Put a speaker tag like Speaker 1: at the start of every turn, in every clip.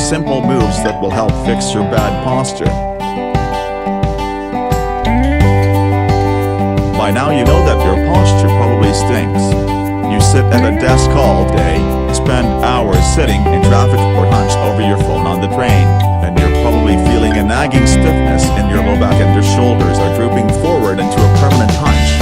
Speaker 1: simple moves that will help fix your bad posture. By now you know that your posture probably stinks. You sit at a desk all day, spend hours sitting in traffic or hunched over your phone on the train, and you're probably feeling a nagging stiffness in your low back and your shoulders are drooping forward into a permanent hunch.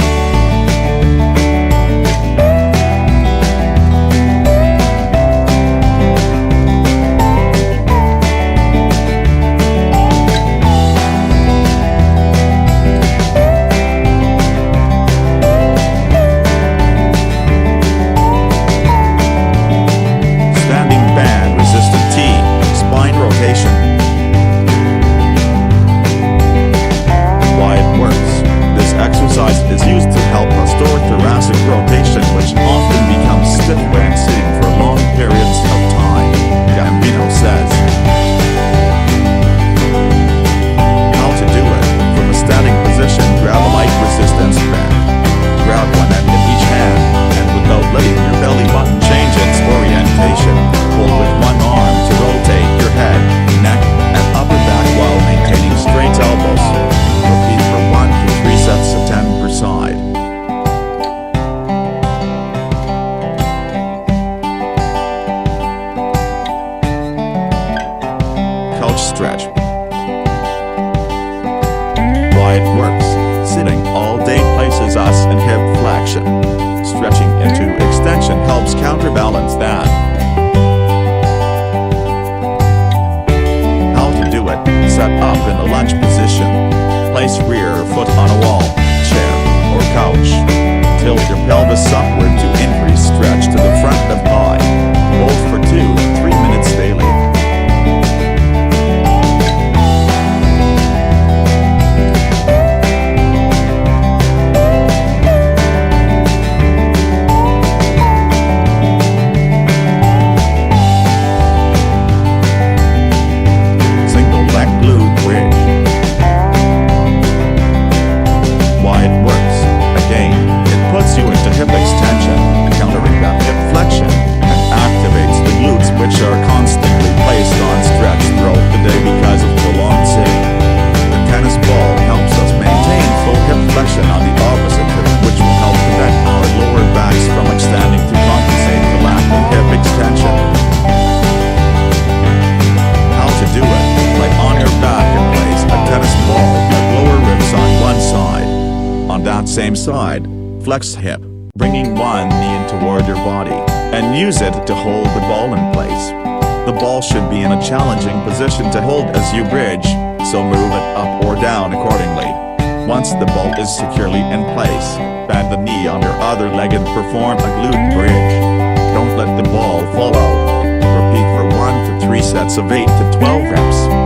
Speaker 1: Is used to help restore thoracic rotation, which often becomes stiff when sitting for long periods of time, Gambino says. How to do it? From a standing position, grab a light resistance band. Grab one end in each hand, and without letting your belly button change its orientation, pull with one arm to rotate your head, neck, and upper back while maintaining straight elbows. Repeat for 1 to 3 sets of 10 per side. Couch stretch. Why it works. Sitting all day places us in hip flexion. Stretching into extension helps counterbalance that. How to do it. Set up in a lunge position. Place rear foot on a wall, chair, or couch. Tilt your pelvis upward to increase stretch to the front of thigh. Hold for 2 to 3 minutes daily. Single leg glute bridge. Why it works. Again, it puts you into hip extension, countering that hip flexion, and activates the glutes, which are constantly placed on stretch throughout the day because of prolonged sitting. The tennis ball helps us maintain full hip flexion on the opposite hip, which will help prevent our lower backs from extending to compensate the lack of hip extension. How to do it. Lay on your back and place a tennis ball with lower ribs on one side. On that same side, flex hip, bringing one knee in toward your body, and use it to hold the ball in place. The ball should be in a challenging position to hold as you bridge, so move it up or down accordingly. Once the ball is securely in place, bend the knee on your other leg and perform a glute bridge. Don't let the ball fall out. Repeat for 1 to 3 sets of 8 to 12 reps.